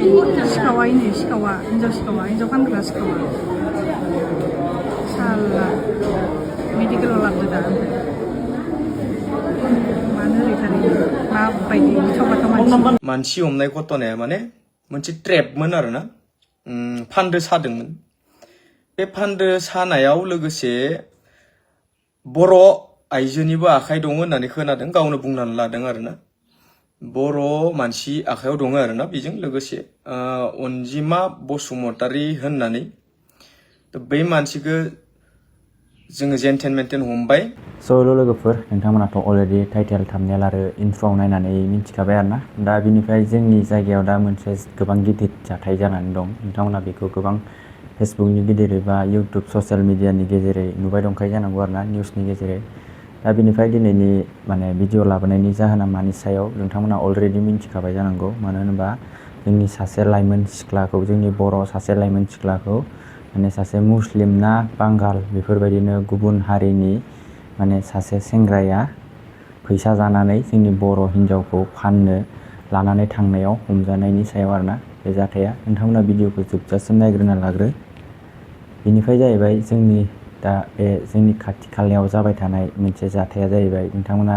सिखावा ini सिखावा हिन्जाव फानग्रा सिखावा साला मेडिकेलाव लाबोदो दा मानो ओरैथारै माबायदि गिथाव बाथाव मानसि हमनाय घटनाया माने मोनसे ट्रेपमोन आरोना फान्दो सादोंमोन बे फान्दो सानायाव लोगोसे बर' आइजोनिबो आखाइ दङ होननानै खोनादों गावनो बुंनानै लादों आरोना बर' मानसि आखायाव दङ आरोना बेजों लोगोसे अनजिमा बसुमतारी होननानै बै मानसिखौ जोङो जेनथेन मेनथेन हमबाय स'ल' लोगोफोर नोंथांमोनाथ' अलरेडि टाइटेल थाम्बनेल आरो इन्ट्र'आव नायनानै मिन्थिखाबाय आरोना दा बिनिफ्राय जोंनि जायगायाव दा मोनसे गोबां गिदिर जाथाय जानानै दं नोंथांमोना बेखौ गोबां फेसबुकनि गेजेरै बा इउटुब ससियेल मिडियानि गेजेरै नुबाय दंखायो जानांगौ आरोना निउसनि गेजेरै दा बिनिफ्राय दिनैनि माने भिडिअ लाबोनायनि जाहोना मानि सायाव नोंथांमोना अलरेडि मिन्थिखाबाय जानांगौ मानो होनोबा जोंनि सासे लाइमोन सिख्लाखौ जोंनि बर' सासे लाइमोन सिख्लाखौ माने सासे मुस्लिम ना बांगाल बेफोरबायदिनो गुबुन हारिनि माने सासे सेंग्राया फैसा जानानै जोंनि बर' हिन्जावखौ फाननो लानानै थांनायाव हमजानायनि सायाव आरोना बे जाथाया नोंथांमोना भिडिअखौ जोबजासिम नायग्रोना लाग्रो बेनिफ्राय जाहैबाय जोंनि दा बे जोंनि खाथि खालायाव जाबाय थानाय मोनसे जाथाया जाहैबाय नोंथांमोना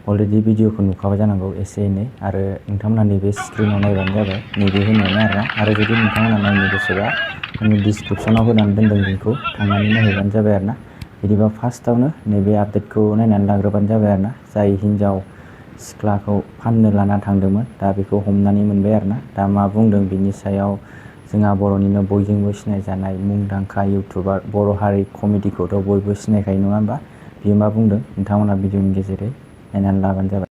अलरेडि भिडिअखौ नुखाबाय जानांगौ एसे एनै आरो नोंथांमोना नैबे स्क्रिनाव नायबानो जाबाय नैबे होनायानो आरो जुदि नोंथांमोना नायनो गोसोबा आंनि डिसक्रिपसनाव होनानै दोनदों लिंकखौ थांनानै नायहैबानो जाबाय आरोना बिदिबा फार्स्टआवनो नैबे आपडेटखौ नायनानै लाग्रोबानो जाबाय आरोना जाय हिन्जाव सिख्लाखौ फाननो लाना थांदोंमोन दा बेखौ हमनानै मोनबाय आरोना दा मा बुंदों बिनि सायाव जोंहा बर'निनो बयजोंबो सिनायजानाय मुंदांखा इउटुबार बर' हारि कमेडिखौथ' बयबो सिनायखायो नङा होमबा बियो मा बुंदों नोंथांमोना भिडिअनि गेजेरै नायनानै लाबानो जाबाय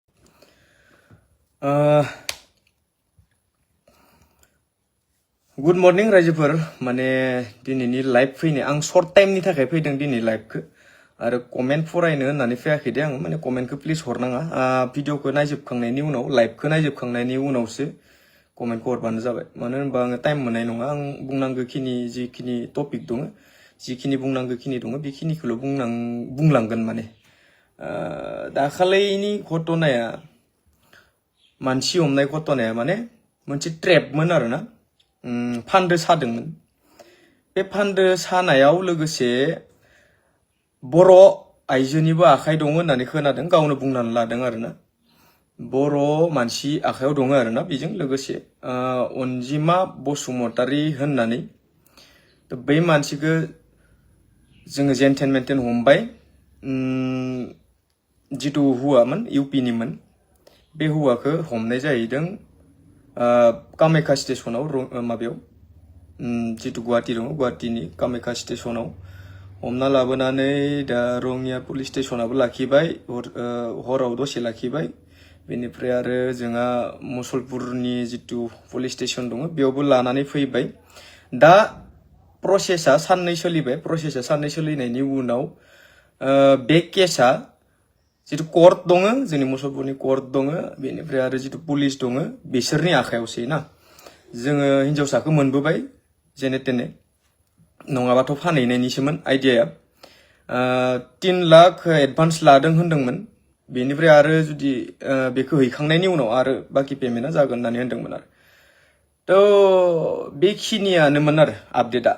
गुड मर्निं रायजोफोर माने दिनैनि लाइभ फैनो आं शर्ट टाइमनि थाखाय फैदों दिनै लाइभखौ आरो कमेन्ट फरायनो होननानै फैयाखै दे आं माने कमेन्टखौ प्लिज हरनाङा भिडिअखौ नायजोबखांनायनि उनाव लाइभखौ नायजोबखांनायनि उनावसो कमेन्टखौ हरबानो जाबाय मानो होनबा आङो टाइम मोननाय नङा आं बुंनांगौखिनि जिखिनि टपिक दङ जिखिनि बुंनांगौखिनि दङ बेखिनिखौल' बुंलांगोन माने दाखालैनि घटनाया मानसि हमनाय घटनाया माने मोनसे ट्रेपमोन आरोना फान्दो सादोंमोन बे फान्दो सानायाव लोगोसे बर' आइजोनिबो आखाइ दङ होननानै खोनादों गावनो बुंनानै लादों आरोना बर' मानसि आखायाव दङ आरोना बेजों लोगोसे अनजिमा बसुमतारी होननानै बै मानसिखौ जोङो जेनथेन मेनथेन हमबाय जिथु हौवामोन इउपिनिमोन बे हौवाखौ हमनाय जाहैदों कामाख्या स्टेशनाव माबायाव जिथु गुवाहाटी दङ गुवाहाटीनि कामाख्या स्टेशनाव हमना लाबोनानै दा रङिया पुलिस स्टेशनाबो लाखिबाय हराव दसे लाखिबाय बेनिफ्राय आरो जोंहा मुसलपुरनि जिथु पुलिस स्टेशन दङ बेयावबो लानानै फैबाय दा प्रसेसा साननै सोलिबाय प्रसेसा साननै सोलिनायनि उनाव बे केसा जिथु कर्ट दङ जोंनि मुसलपुरनि कर्ट दङ बेनिफ्राय आरो जिथु पुलिस दङ बिसोरनि आखायावसै ना जोङो हिन्जावसाखौ मोनबोबाय जेने तेने नङाबाथ' फानहैनायनिसोमोन आइडियाया 3 लाख एडभान्स लादों होनदोंमोन बेनिफ्राय आरो जुदि बेखौ हैखांनायनि उनाव आरो बाखि पेमेन्टआ जागोन होननानै होनदोंमोन आरो थ' बेखिनियानोमोन आरो आपडेटआ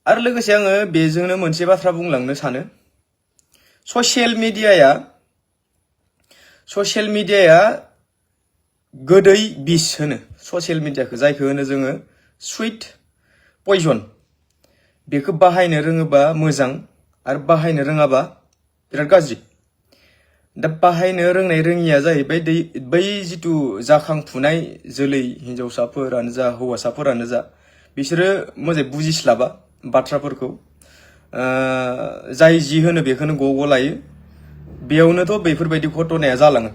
आरो लोगोसे आङो बेजोंनो मोनसे बाथ्रा बुंलांनो सानो ससियेल मिडियाया गोदै बिस होनो ससियेल मिडियाखौ जायखौ होनो जोङो सुइट पयजन बेखौ बाहायनो रोङोबा मोजां आरो बाहायनो रोङाबा बिराद गाज्रि दा बाहायनो रोंनाय रोङिया जाहैबाय बै जिथु जाखांफुनाय जोलै हिन्जावसाफोरानो जा हौवासाफोरानो जा बिसोरो मोजाङै बुजिस्लाबा बाथ्राफोरखौ जाय जि होनो बेखौनो गग' लायो बेयावनोथ' बेफोरबायदि घटनाया जालाङो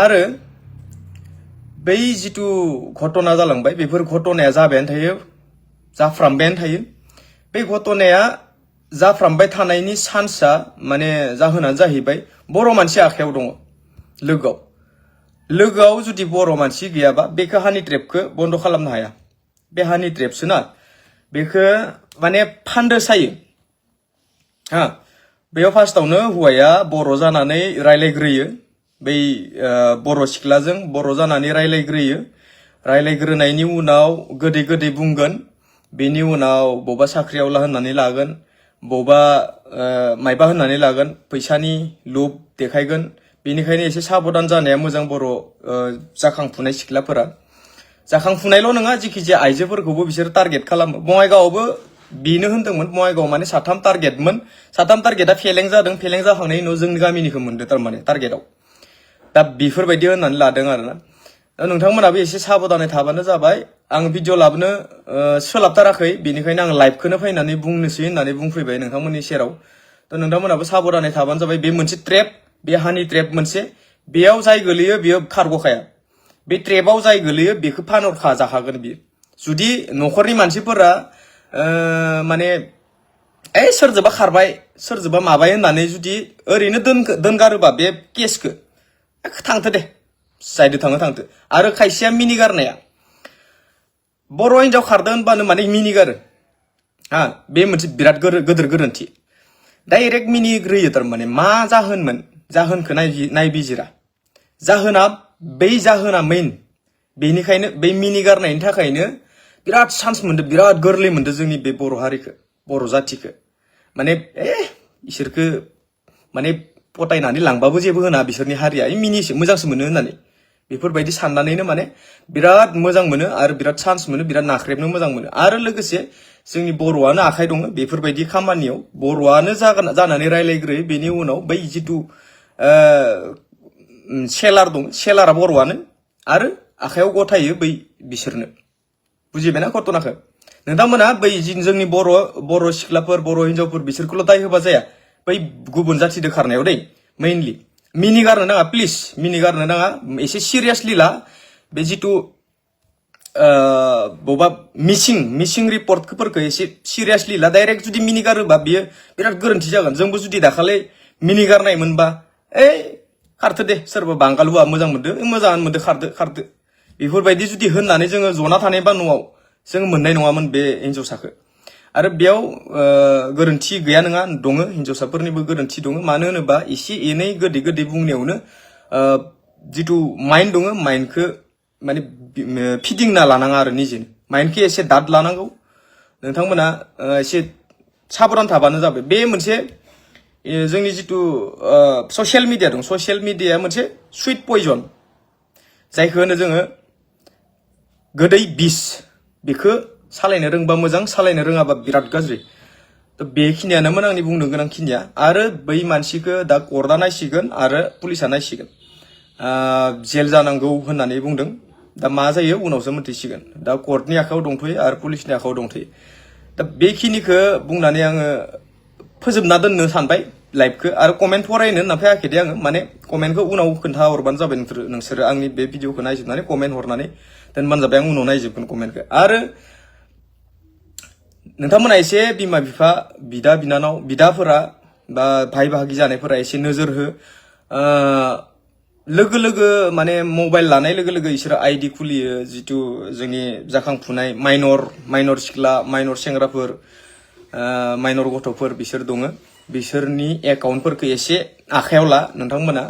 आरो बै जिथु घटना जालांबाय बेफोर घटनाया जाबायानो थायो जाफ्रामबायानो थायो बे घटनाया जाफ्रामबाय थानायनि चान्सआ माने जाहोनानो जाहैबाय बर' मानसि आखायाव दङ लोगोआव जुदि बर' मानसि गैयाबा बेखौ हानि ट्रेपखौ बन्द खालामनो हाया बे हानि ट्रेपसो ना बेखौ माने फान्दो सायो बेयाव फार्स्टआवनो हौवाया बर' जानानै रायलायग्रोयो बै बर' सिख्लाजों बर' जानानै रायलायग्रोयो रायलायग्रोनायनि उनाव गोदै गोदै बुंगोन बेनि उनाव बबा साख्रियावला होननानै लागोन बबा मायबा होननानै लागोन फैसानि लुब देखायगोन बेनिखायनो एसे साबधान जानाया मोजां बर' जाखांफुनाय सिख्लाफोरा जाखांफुनायल' नङा जिखिजाया आइजोफोरखौबो बिसोर टारगेट खालामो बङाइगावआवबो बेनो होनदोंमोन बङाइगाव माने 3 टारगेटमोन 3 टारगेटआ फेलें जादों फेलें जाखांनायनि उनाव जोंनि गामिनिखौ मोनदों थारमाने टारगेटआव दा बेफोरबायदि होननानै लादों आरोना दा नोंथांमोनाबो एसे साबधानै थाबानो जाबाय आं भिडिअ लाबोनो सोलाबथाराखै बेनिखायनो आं लाइभखौनो फैनानै बुंनोसै होननानै बुंफैबाय नोंथांमोननि सेराव दा नोंथांमोनाबो साबधानै थाबानो जाबाय बे मोनसे ट्रेप बे हानि ट्रेप मोनसे बेयाव जाय गोलैयो बेयो खारग'खाया बे ट्रेपआव जाय गोलैयो बेखौ फानहरखा जाखागोन बियो जुदि न'खरनि मानसिफोरा माने सोरजोंबा खारबाय सोरजोंबा माबाय होननानै जुदि ओरैनो दोनगारोबा बे केसखौ थांथो दे जायदो थांथो आरो खायसेया मिनिगारनाया बर' हिनजाव खारदों होनबानो माने मिनिगारो बे मोनसे बिराद गोदोर गोरोन्थि डाइरेक्ट मिनिग्रोयो थारमाने मा जाहोनमोन जाहोनखौ नायबिजिरा जाहोना बै जाहोना मेइन बेनिखायनो बै मिनिगारनायनि थाखायनो बिराद चान्स मोनदों बिराद गोरलै मोनदों जोंनि बे बर' हारिखौ बर' जाथिखौ माने इसोरखौ माने पटायनानै लांबाबो जेबो होना बिसोरनि हारिया मिनिसो मोजांसो मोनो होननानै बेफोरबायदि साननानैनो माने बिराद मोजां मोनो आरो बिराद चान्स मोनो बिराद नाख्रेबनो मोजां मोनो आरो लोगोसे जोंनि बर'आनो आखाइ दङ बेफोरबायदि खामानियाव बर'आनो जानानै रायलायग्रोयो बेनि उनाव बै जिथु सेलार दं सेलारा बर'आनो आरो आखाइयाव गथायो बै बिसोरनो बुजिबायना घटनाखौ नोंथांमोना बै जोंनि बर' सिख्लाफोर बर' हिनजावफोर बिसोरखौल' दाय होबा जाया बै गुबुन जाथिदो खारनायाव दै मेइनलि मिनिगारनो नाङा प्लिज मिनिगारनो नाङा एसे सिरियासलि ला बे जिथु बबा मिसिं रिपर्टफोरखौ एसे सिरियासलि ला डाइरेक्ट जुदि मिनिगारोबा बियो बिराद गोरोन्थि जागोन जोंबो जुदि दाखालि मिनिगारनाय मोनबा खारथो दे सोरबा बांगालुआ मोजां मोनदो खारदो बेफोरबायदि जुदि होननानै जोङो जना थानायबा न'आव जोङो मोननाय नङामोन बे हिनजावसाखौ आरो बेयाव गोरोन्थि गैया नङा दङ हिनजावसाफोरनिबो गोरोन्थि दङ मानो होनोबा एसे एनै गोदै बुंनायावनो जिथु माइन्ड दङ माइन्डखौ माने फिदिंना लानाङा आरो निजेनो माइन्डखौ एसे दाद लानांगौ नोंथांमोना एसे साबधान थाबानो जाबाय बे मोनसे जोंनि जिथु ससियेल मिडिया दं ससियेल मिडियाया मोनसे सुइट पयजन जायखौ होनो जोङो गोदै बिस बेखौ सालायनो रोंबा मोजां सालायनो रोङाबा बिराद गाज्रि बेखिनियानोमोन आंनि बुंनो गोनां खिनिया आरो बै मानसिखौ दा कर्टआ नायसिगोन आरो पुलिसा नायसिगोन जेल जानांगौ होननानै बुंदों दा मा जायो उनावसो मोनथिसिगोन दा कर्टनि आखायाव दंथ'यो आरो पुलिसनि आखायाव दंथ'यो दा बेखिनिखौ बुंनानै आङो फोजोबना दोननो सानबाय लाइभखौ आरो कमेन्ट फरायनो होनना फैयाखै दे आङो माने कमेन्टखौ उनाव खोन्थाहरबानो जाबाय नोंसोरो आंनि बे भिडिअखौ नायजोबनानै कमेन्ट हरनानै दोनबानो जाबाय आं उनाव नायजोबगोन कमेन्टखौ आरो नोंथांमोना एसे बिमा बिफा बिदा बिनानाव बिदाफोरा बा भाइ बाहागि जानायफोरा एसे नोजोर हो लोगो माने मबाइल लानाय लोगो इसोरो आइडि खुलियो जिथु जोंनि जाखांफुनाय माइनर सिख्ला माइनर सेंग्राफोर माइनर गथ'फोर बिसोर दङ बिसोरनि एकाउन्टफोरखौ एसे आखायाव ला नोंथांमोना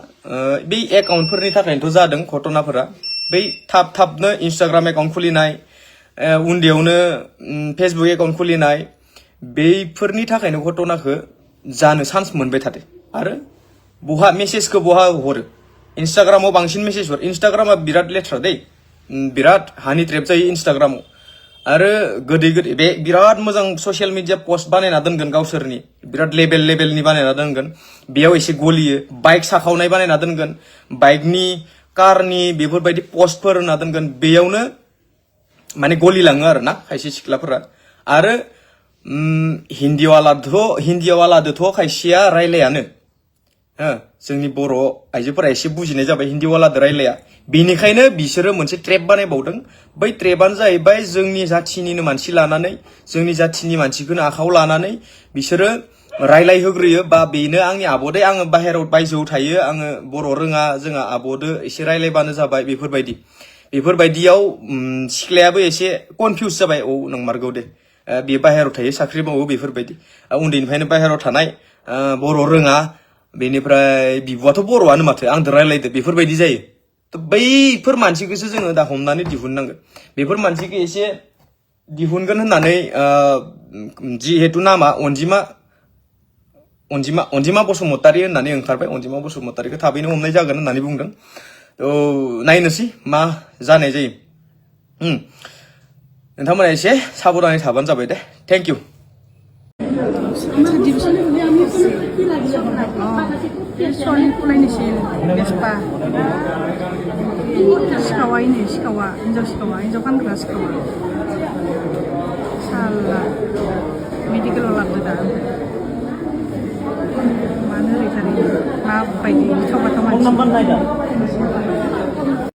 बै एकाउन्टफोरनि थाखायनोथ' जादों घटनाफोरा बै थाबनो इन्स्टाग्राम एकाउन्ट खुलिनाय उन्दैयावनो फेसबुक एकाउन्ट खुलिनाय बेफोरनि थाखायनो घटनाखौ जानो चान्स मोनबाय थादों आरो बहा मेसेजखौ बहा हरो इन्स्टाग्रामाव बांसिन मेसेज हरो इन्स्टाग्रामा बिराद लेथ्रा दै बिराद हानि ट्रेप जायो इन्स्टाग्रामाव आरो गोदै बे बिराद मोजां ससियेल मिडिया पस्ट बानायना दोनगोन गावसोरनि बिराद लेभेलनि बानायना दोनगोन बेयाव एसे गलियो बाइक साखावनाय बानायना दोनगोन बाइकनि कारनि बेफोरबायदि पस्टफोर होना दोनगोन बेयावनो माने गलिलाङो आरो ना खायसे सिख्लाफोरा आरो हिन्दीवालादोथ' खायसेया रायलायानो जोंनि बर' आइजोफोरा एसे बुजिनाय जाबाय हिन्दीवालादो रायलाया बेनिखायनो बिसोरो मोनसे ट्रेप बानायबावदों बै ट्रेपआनो जाहैबाय जोंनि जाथिनिनो मानसि लानानै जोंनि जाथिनि मानसिखौनो आखायाव लानानै बिसोरो रायलायहोग्रोयो बा बेनो आंनि आब'दै आङो बायजोआव थायो आङो बर' रोङा जोंहा आब'दो एसे रायलायबानो जाबाय बेफोरबायदियाव सिख्लायाबो एसे कनफिउज जाबाय नंमारगौ दे बे बाहेरायाव थायो साख्रि मावो बेफोरबायदि उन्दैनिफ्रायनो बाहेरायाव थानाय बर' रोङा बेनिफ्राय बिब'आथ' बर'आनो माथो आंदो रायलायदो बेफोरबायदि जायो बैफोर मानसिखौसो जोङो दा हमनानै दिहुननांगोन बेफोर मानसिखौ एसे दिहुनगोन होननानै जिहेतु नामा अनजिमा बसुमतारी होननानै ओंखारबाय अनजिमा बसुमतारीखौ थाबैनो हमनाय जागोन होननानै बुंदों नायनोसै मा जानाय जायो नोंथांमोना एसे साबधानै थाबानो जाबाय दे thank you Soalnya pulai nih sih, Vespa. Sikawa ini, sikawa, injau kan keras sikawa. Salah, medical olah betul. Mana dari tadi, apa ini? Coba teman.